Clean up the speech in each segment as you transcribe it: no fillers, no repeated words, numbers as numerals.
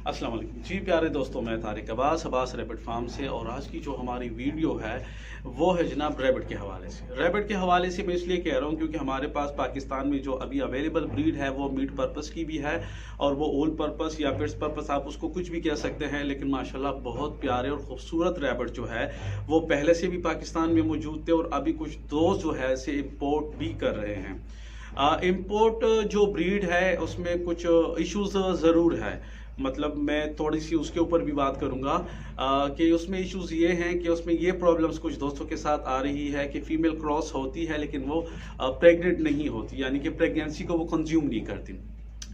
अस्सलाम वालेकुम जी प्यारे दोस्तों, मैं तारिक अब्बास रैबिट फार्म से। और आज की जो हमारी वीडियो है वो है जनाब रैबिट के हवाले से। रैबिट के हवाले से मैं इसलिए कह रहा हूँ क्योंकि हमारे पास पाकिस्तान में जो अभी अवेलेबल ब्रीड है वो मीट पर्पस की भी है और वो ओल पर्पस या पिट्स पर्पस, आप उसको कुछ भी कह सकते हैं। लेकिन माशाल्लाह बहुत प्यारे और खूबसूरत रैबिट जो है वो पहले से भी पाकिस्तान में मौजूद थे और अभी कुछ दोस्त जो है इसे इम्पोर्ट भी कर रहे हैं। इम्पोर्ट जो ब्रीड है उसमें कुछ इश्यूज ज़रूर है। मतलब मैं थोड़ी सी उसके ऊपर भी बात करूंगा कि उसमें इश्यूज ये हैं कि उसमें ये प्रॉब्लम्स कुछ दोस्तों के साथ आ रही है कि फीमेल क्रॉस होती है लेकिन वो प्रेग्नेंट नहीं होती, यानी कि प्रेगनेंसी को वो कंज्यूम नहीं करती।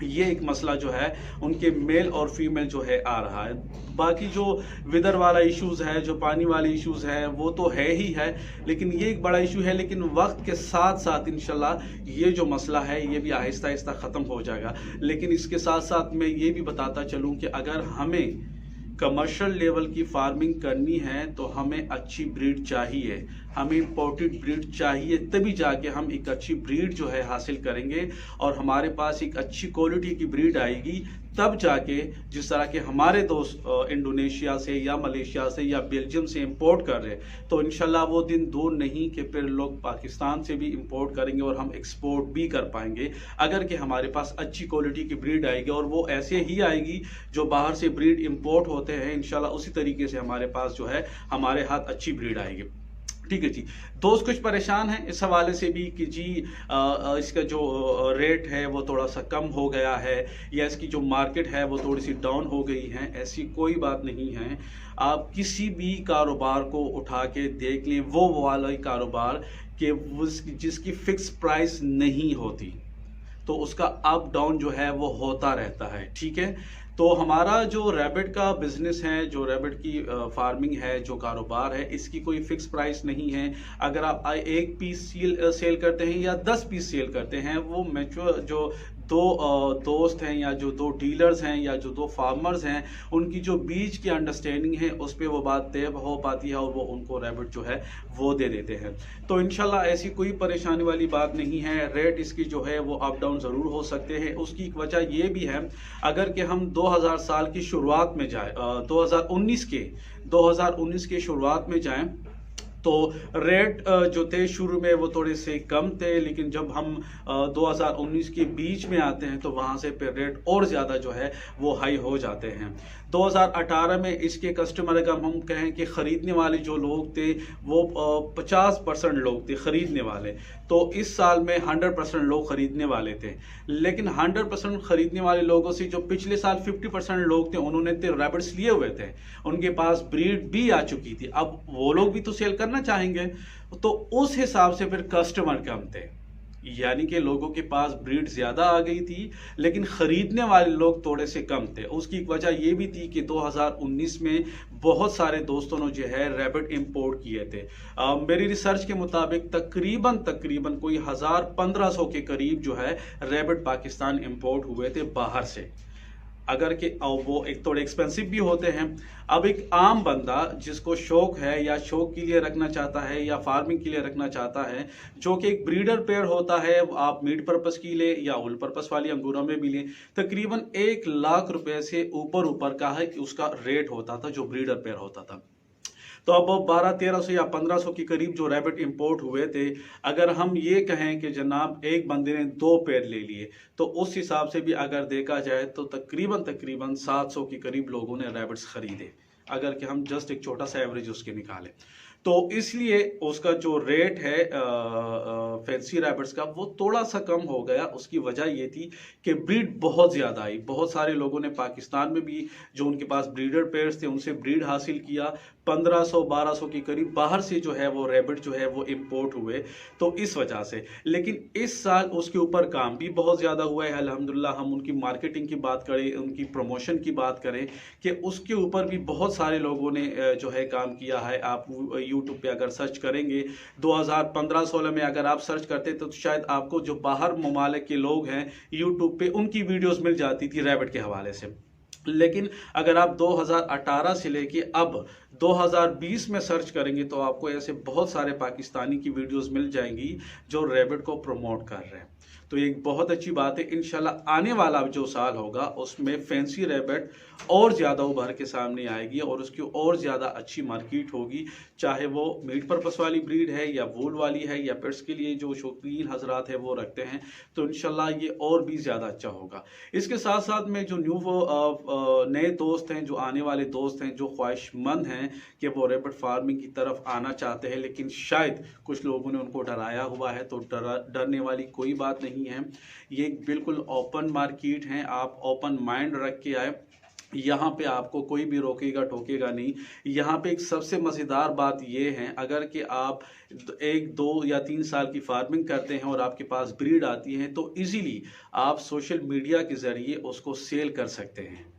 ये एक मसला जो है उनके मेल और फीमेल जो है आ रहा है। बाकी जो विदर वाला इश्यूज है, जो पानी वाले इश्यूज है, वो तो है ही है, लेकिन ये एक बड़ा इशू है। लेकिन वक्त के साथ साथ इंशाल्लाह ये जो मसला है ये भी आहिस्ता आहिस्ता ख़त्म हो जाएगा। लेकिन इसके साथ साथ मैं ये भी बताता चलूँ कि अगर हमें कमर्शियल लेवल की फार्मिंग करनी है तो हमें अच्छी ब्रीड चाहिए, हमें इम्पोर्टेड ब्रीड चाहिए, तभी जाके हम एक अच्छी ब्रीड जो है हासिल करेंगे और हमारे पास एक अच्छी क्वालिटी की ब्रीड आएगी। तब जाके जिस तरह के हमारे दोस्त इंडोनेशिया से या मलेशिया से या बेल्जियम से इंपोर्ट कर रहे हैं, तो इंशाल्लाह वो दिन दूर नहीं कि फिर लोग पाकिस्तान से भी इंपोर्ट करेंगे और हम एक्सपोर्ट भी कर पाएंगे अगर कि हमारे पास अच्छी क्वालिटी की ब्रीड आएगी। और वो ऐसे ही आएगी जो बाहर से ब्रीड इंपोर्ट होते हैं, इंशाल्लाह उसी तरीके से हमारे पास जो है हमारे हाथ अच्छी ब्रीड आएगी। ठीक है जी। दोस्त कुछ परेशान हैं इस हवाले से भी कि जी इसका जो रेट है वो थोड़ा सा कम हो गया है या इसकी जो मार्केट है वो थोड़ी सी डाउन हो गई है। ऐसी कोई बात नहीं है। आप किसी भी कारोबार को उठा के देख लें, वो वाला ही कारोबार कि जिसकी फिक्स प्राइस नहीं होती तो उसका अप डाउन जो है वो होता रहता है। ठीक है, तो हमारा जो रैबिट का बिजनेस है, जो रैबिट की फार्मिंग है, जो कारोबार है, इसकी कोई फिक्स प्राइस नहीं है। अगर आप एक पीस सेल करते हैं या 10 पीस सेल करते हैं, वो मैच्योर जो दो दोस्त हैं या जो दो डीलर्स हैं या जो दो फार्मर्स हैं, उनकी जो बीच की अंडरस्टैंडिंग है उस पर वो बात तय हो पाती है और वो उनको रैबिट जो है वो दे देते हैं। तो इंशाल्लाह ऐसी कोई परेशानी वाली बात नहीं है। रेट इसकी जो है वो अप डाउन ज़रूर हो सकते हैं। उसकी एक वजह ये भी है, अगर कि हम 2000 साल की शुरुआत में जाए, 2019 के शुरुआत में जाएं तो रेट जो थे शुरू में वो थोड़े से कम थे, लेकिन जब हम 2019 के बीच में आते हैं तो वहाँ से फिर रेट और ज़्यादा जो है वो हाई हो जाते हैं। 2018 में इसके कस्टमर अगर हम कहें कि ख़रीदने वाले जो लोग थे वो 50% लोग थे ख़रीदने वाले, तो इस साल में 100% लोग ख़रीदने वाले थे। लेकिन 100% ख़रीदने वाले लोगों से जो पिछले साल 50% लोग थे उन्होंने तो रैबिट्स लिए हुए थे, उनके पास ब्रीड भी आ चुकी थी। अब वो लोग भी तो सेल करना चाहेंगे, तो उस हिसाब से फिर कस्टमर कम थे, यानी कि लोगों के पास ब्रीड ज्यादा आ गई थी लेकिन खरीदने वाले लोग थोड़े से कम थे। उसकी एक वजह यह भी थी कि 2019 में बहुत सारे दोस्तों ने जो है रैबिट इंपोर्ट किए थे। मेरी रिसर्च के मुताबिक तकरीबन कोई 1000-1500 के करीब जो है रैबिट पाकिस्तान इंपोर्ट हुए थे बाहर से। अगर कि वो एक थोड़े एक्सपेंसिव भी होते हैं। अब एक आम बंदा जिसको शौक है या शौक के लिए रखना चाहता है या फार्मिंग के लिए रखना चाहता है, जो कि एक ब्रीडर पेयर होता है, आप मीट पर्पस की ले या ओल पर्पस वाली अंगूरों में भी लें, तकरीबन 1 लाख रुपए से ऊपर का है कि उसका रेट होता था जो ब्रीडर पेयर होता था। तो अब 1200-1300 या 1500 के करीब जो रैबिट इंपोर्ट हुए थे, अगर हम ये कहें कि जनाब एक बंदे ने 2 पेयर ले लिए, तो उस हिसाब से भी अगर देखा जाए तो तकरीबन 700 के करीब लोगों ने रैबिट्स खरीदे, अगर कि हम जस्ट एक छोटा सा एवरेज उसके निकालें। तो इसलिए उसका जो रेट है फैंसी रैबिट्स का वो थोड़ा सा कम हो गया। उसकी वजह ये थी कि ब्रीड बहुत ज़्यादा आई। बहुत सारे लोगों ने पाकिस्तान में भी जो उनके पास ब्रीडर पेयर्स थे उनसे ब्रीड हासिल किया। 1500-1200 के करीब बाहर से जो है वो रैबिट जो है वो इंपोर्ट हुए, तो इस वजह से। लेकिन इस साल उसके ऊपर काम भी बहुत ज़्यादा हुआ है अल्हम्दुलिल्लाह। हम उनकी मार्केटिंग की बात करें, उनकी प्रमोशन की बात करें कि उसके ऊपर भी बहुत सारे लोगों ने जो है काम किया है। आप यूट्यूब पे अगर सर्च करेंगे 2015-16 में अगर आप सर्च करते तो शायद आपको जो बाहर ममालिक के लोग हैं यूट्यूब पे उनकी वीडियोस मिल जाती थी रैबिट के हवाले से। लेकिन अगर आप 2018 से लेके अब 2020 में सर्च करेंगे तो आपको ऐसे बहुत सारे पाकिस्तानी की वीडियोस मिल जाएंगी जो रैबिट को प्रमोट कर रहे हैं। तो एक बहुत अच्छी बात है। इंशाल्लाह आने वाला जो साल होगा उसमें फैंसी रैबिट और ज़्यादा उभर के सामने आएगी और उसकी और ज़्यादा अच्छी मार्केट होगी, चाहे वो मीट पर्पस वाली ब्रीड है या वूल वाली है या पेट्स के लिए जो शौकीन हजरात है वो रखते हैं, तो इंशाल्लाह ये और भी ज़्यादा अच्छा होगा। इसके साथ साथ में जो नए दोस्त हैं, जो आने वाले दोस्त हैं, जो ख्वाहिशमंद हैं कि वो रैबिट फार्मिंग की तरफ आना चाहते हैं लेकिन शायद कुछ लोगों ने उनको डराया हुआ है, तो डरने वाली कोई बात नहीं है। ये बिल्कुल ओपन मार्केट है, आप ओपन माइंड रख के आए, यहाँ पे आपको कोई भी रोकेगा टोकेगा नहीं। यहाँ पे एक सबसे मज़ेदार बात ये है, अगर कि आप 1, 2 या 3 साल की फार्मिंग करते हैं और आपके पास ब्रीड आती है तो इजीली आप सोशल मीडिया के ज़रिए उसको सेल कर सकते हैं।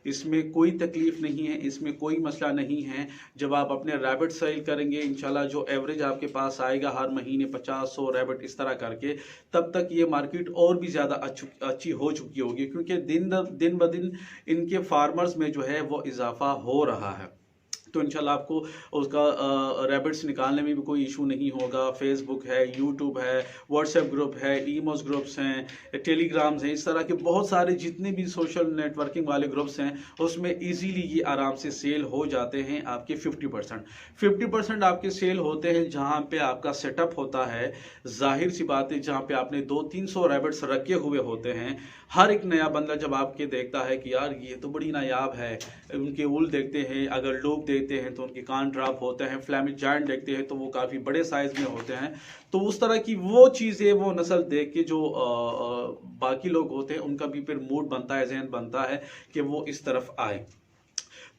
इसमें कोई तकलीफ नहीं है, इसमें कोई मसला नहीं है। जब आप अपने रैबिट सेल करेंगे इंशाल्लाह जो एवरेज आपके पास आएगा हर महीने 50-100 रैबिट इस तरह करके, तब तक ये मार्केट और भी ज़्यादा अच्छी हो चुकी होगी, क्योंकि दिन ब दिन इनके फार्मर्स में जो है वो इजाफा हो रहा है। तो इंशाल्लाह आपको उसका रैबिट्स निकालने में भी कोई इशू नहीं होगा। फेसबुक है, यूट्यूब है, व्हाट्सएप ग्रुप है, ईमोस ग्रुप्स हैं, टेलीग्राम्स हैं, इस तरह के बहुत सारे जितने भी सोशल नेटवर्किंग वाले ग्रुप्स हैं उसमें इजीली ये आराम से सेल हो जाते हैं। आपके 50% आपके सेल होते हैं जहाँ पे आपका सेटअप होता है। जाहिर सी बात है, जहाँ पे आपने 200-300 रैबिट्स रखे हुए होते हैं, हर एक नया बंदा जब आपके देखता है कि यार ये तो बड़ी नायाब है, उनके ऊल देखते हैं, अगर लोग देखते हैं तो उनके कान ड्रॉप होते हैं, फ्लैमिश जायंट देखते हैं तो वो काफ़ी बड़े साइज़ में होते हैं, तो उस तरह की वो चीज़ें, वो नस्ल देख के जो बाकी लोग होते हैं उनका भी फिर मूड बनता है, जहन बनता है कि वो इस तरफ आए।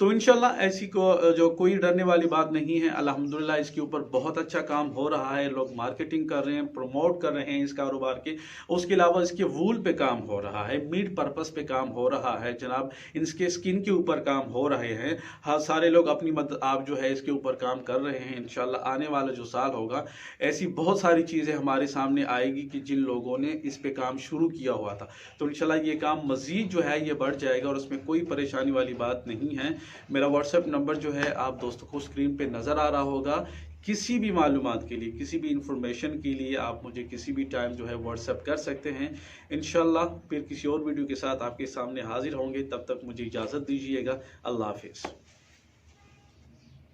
तो इंशाल्लाह ऐसी जो कोई डरने वाली बात नहीं है। अल्हम्दुलिल्लाह इसके ऊपर बहुत अच्छा काम हो रहा है, लोग मार्केटिंग कर रहे हैं, प्रमोट कर रहे हैं इस कारोबार के। उसके अलावा इसके वूल पे काम हो रहा है, मीट पर्पस पे काम हो रहा है जनाब, इसके स्किन के ऊपर काम हो रहे हैं। हाँ, सारे लोग अपनी मदद आप जो है इसके ऊपर काम कर रहे हैं। इंशाल्लाह आने वाला जो साल होगा ऐसी बहुत सारी चीज़ें हमारे सामने आएगी कि जिन लोगों ने इस पे काम शुरू किया हुआ था, तो इंशाल्लाह ये काम मज़ीद जो है ये बढ़ जाएगा और उसमें कोई परेशानी वाली बात नहीं है। मेरा व्हाट्सएप नंबर जो है आप दोस्तों को स्क्रीन पे नज़र आ रहा होगा। किसी भी मालूमात के लिए, किसी भी इंफॉर्मेशन के लिए आप मुझे किसी भी टाइम जो है व्हाट्सएप कर सकते हैं। इंशाल्लाह फिर किसी और वीडियो के साथ आपके सामने हाजिर होंगे, तब तक मुझे इजाज़त दीजिएगा। अल्लाह हाफिज़।